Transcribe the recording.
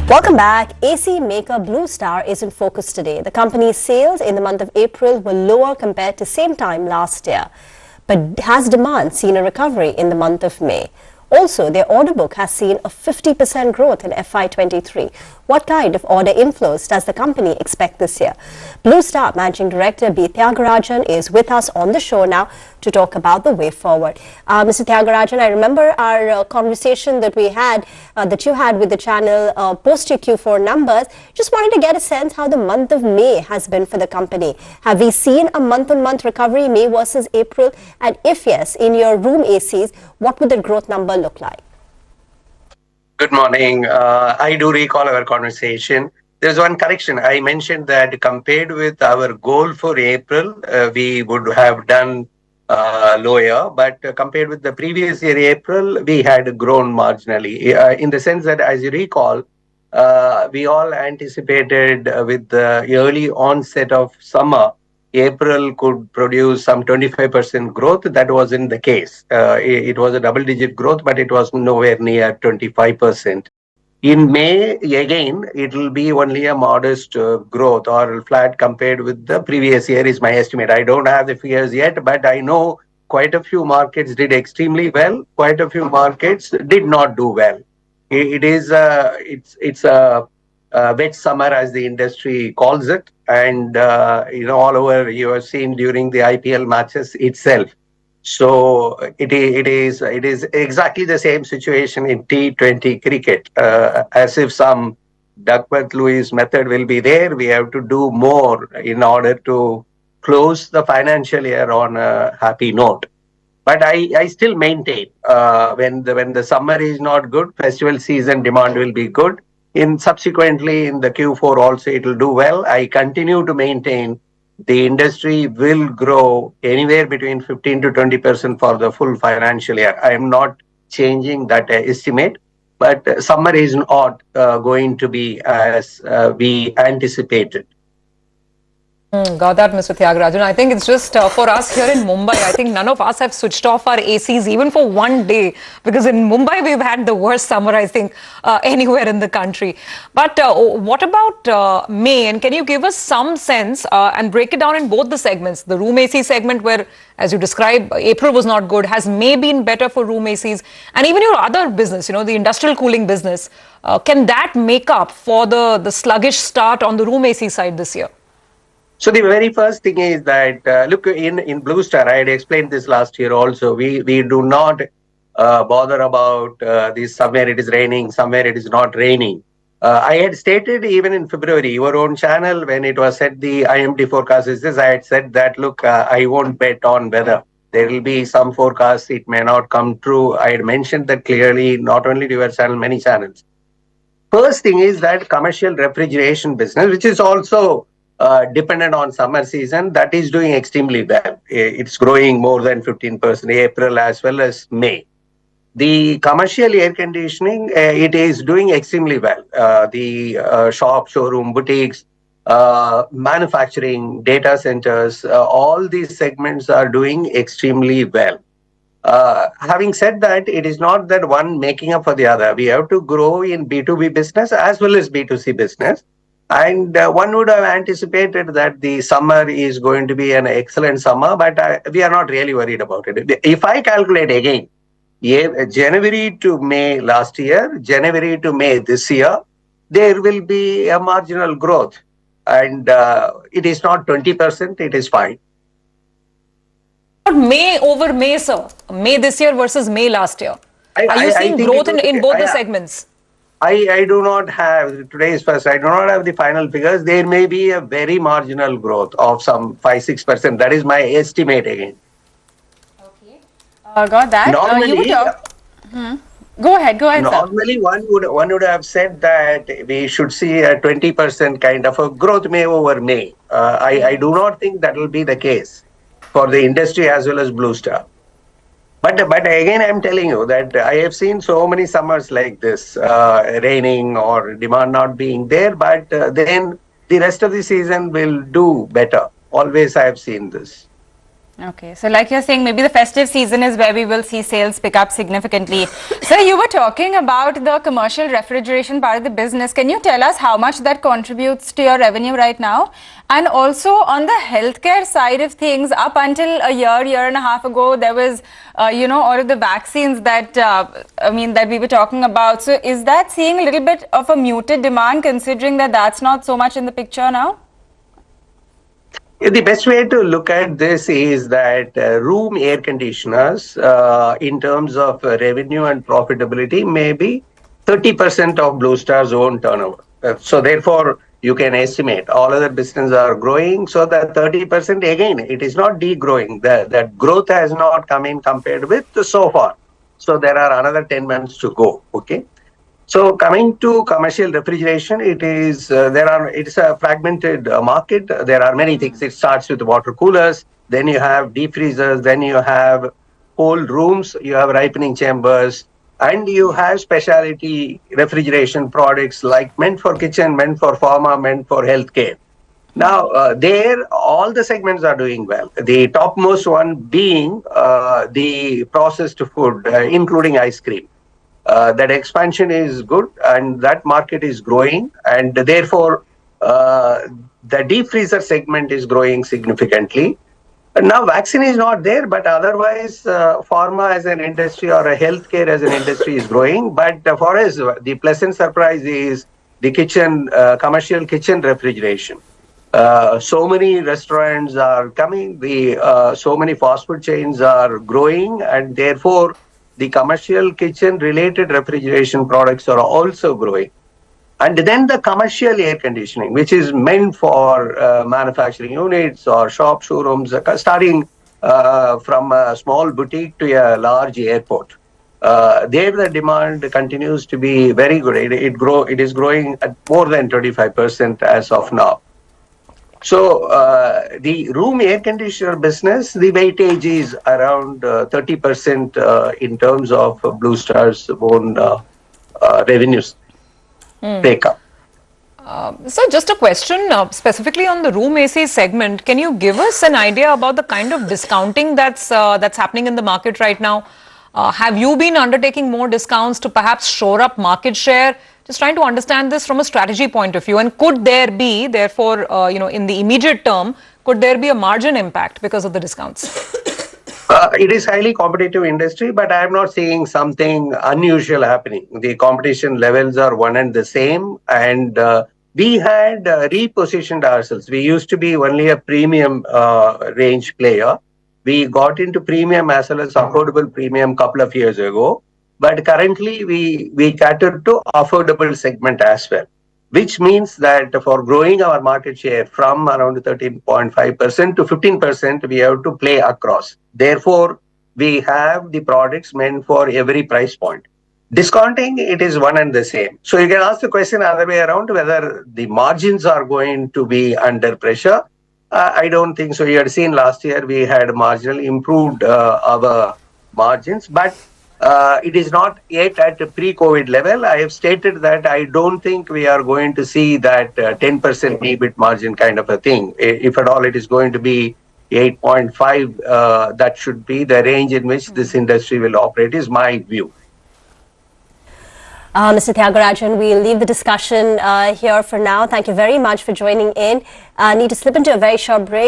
Welcome back. AC maker Blue Star is in focus today. The company's sales in the month of April were lower compared to same time last year, but has demand seen a recovery in the month of May. Also, their order book has seen a 50% growth in FY23. What kind of order inflows does the company expect this year? Blue Star Managing Director Thiagarajan is with us on the show now to talk about the way forward. Mr. Thiagarajan, I remember our conversation that we had, that you had with the channel post your Q4 numbers. Just wanted to get a sense how the month of May has been for the company. Have we seen a month-on-month recovery, May versus April? And if yes, in your room ACs, what would the growth number look like? Good morning. I do recall our conversation. There's one correction. I mentioned that compared with our goal for April, we would have done lower, but compared with the previous year April, we had grown marginally. In the sense that, as you recall, we all anticipated with the early onset of summer, April could produce some 25% growth. That wasn't the case. It was a double-digit growth, but it was nowhere near 25%. In May, again, it will be only a modest growth or flat compared with the previous year is my estimate. I don't have the figures yet, but I know quite a few markets did extremely well. Quite a few markets did not do well. It's a wet summer, as the industry calls it, and all over you have seen during the IPL matches itself. So it is exactly the same situation in T20 cricket, as if some Duckworth-Lewis method will be there. We have to do more in order to close the financial year on a happy note. But I still maintain when the summer is not good, festival season demand will be good. Subsequently in the Q4 also it will do well. I continue to maintain the industry will grow anywhere between 15 to 20% for the full financial year. I am not changing that estimate, but summer is not going to be as we anticipated. Got that, Mr. Thiagarajan. I think it's just for us here in Mumbai, I think none of us have switched off our ACs even for one day, because in Mumbai we've had the worst summer, I think, anywhere in the country. But what about May? And can you give us some sense and break it down in both the segments? The room AC segment where, as you described, April was not good. Has May been better for room ACs? And even your other business, the industrial cooling business, can that make up for the sluggish start on the room AC side this year? So the very first thing is that, look, in Blue Star, I had explained this last year also, we do not bother about this somewhere it is raining, somewhere it is not raining. I had stated even in February, your own channel, when it was said the IMD forecast is this, I had said that, look, I won't bet on weather. There will be some forecasts, it may not come true. I had mentioned that clearly, not only to your channel, many channels. First thing is that commercial refrigeration business, which is also dependent on summer season, that is doing extremely well. It's growing more than 15% April as well as May. The commercial air conditioning, it is doing extremely well. The shop, showroom, boutiques, manufacturing, data centers, all these segments are doing extremely well. Having said that, it is not that one making up for the other. We have to grow in B2B business as well as B2C business. And one would have anticipated that the summer is going to be an excellent summer, but we are not really worried about it. If I calculate again, January to May last year, January to May this year, there will be a marginal growth. And it is not 20%, it is fine. May over May, sir? May this year versus May last year. Are you seeing growth in both the segments? I do not have, today's first, I do not have the final figures. There may be a very marginal growth of some 5-6%. That is my estimate again. Okay. Got that. Normally, Go ahead, normally sir. one would have said that we should see a 20% kind of a growth May over May. I do not think that will be the case for the industry as well as Blue Star. But again, I'm telling you that I have seen so many summers like this, raining or demand not being there, but then the rest of the season will do better. Always I have seen this. Okay, so like you're saying, maybe the festive season is where we will see sales pick up significantly. Sir, you were talking about the commercial refrigeration part of the business. Can you tell us how much that contributes to your revenue right now? And also on the healthcare side of things, up until a year and a half ago, there was, all of the vaccines that, that we were talking about. So is that seeing a little bit of a muted demand, considering that that's not so much in the picture now? The best way to look at this is that room air conditioners, in terms of revenue and profitability, may be 30% of Blue Star's own turnover. So therefore, you can estimate all other businesses are growing. So that 30%, again, it is not degrowing. That growth has not come in compared with so far. So there are another 10 months to go. Okay. So coming to commercial refrigeration, it's a fragmented market. There are many things. It starts with water coolers, then you have deep freezers, then you have cold rooms, you have ripening chambers, and you have specialty refrigeration products like meant for kitchen, meant for pharma, meant for healthcare. Now, there, all the segments are doing well. The topmost one being the processed food, including ice cream. That expansion is good and that market is growing, and therefore the deep freezer segment is growing significantly. And now vaccine is not there, but otherwise pharma as an industry or a healthcare as an industry is growing. But for us, the pleasant surprise is the kitchen, commercial kitchen refrigeration. So many restaurants are coming, so many fast food chains are growing, and therefore the commercial kitchen related refrigeration products are also growing. And then the commercial air conditioning, which is meant for manufacturing units or shop showrooms, starting from a small boutique to a large airport. There the demand continues to be very good. It is growing at more than 25% as of now. So the room air conditioner business, the weightage is around 30% in terms of Blue Star's own revenues breakup. So just a question specifically on the room AC segment. Can you give us an idea about the kind of discounting that's happening in the market right now? Have you been undertaking more discounts to perhaps shore up market share? Just trying to understand this from a strategy point of view. And could there be, therefore, in the immediate term, could there be a margin impact because of the discounts? It is highly competitive industry, but I am not seeing something unusual happening. The competition levels are one and the same, and we had repositioned ourselves. We used to be only a premium range player. We got into premium as well as affordable premium a couple of years ago. But currently, we cater to affordable segment as well, which means that for growing our market share from around 13.5% to 15%, we have to play across. Therefore, we have the products meant for every price point. Discounting, it is one and the same. So you can ask the question other way around, whether the margins are going to be under pressure. I don't think so. You had seen last year we had marginally improved our margins, but it is not yet at a pre-COVID level. I have stated that I don't think we are going to see that 10% EBIT margin kind of a thing. If at all it is going to be 8.5, that should be the range in which this industry will operate, is my view. Mr. Thiagarajan, we'll leave the discussion here for now. Thank you very much for joining in. Need to slip into a very short break.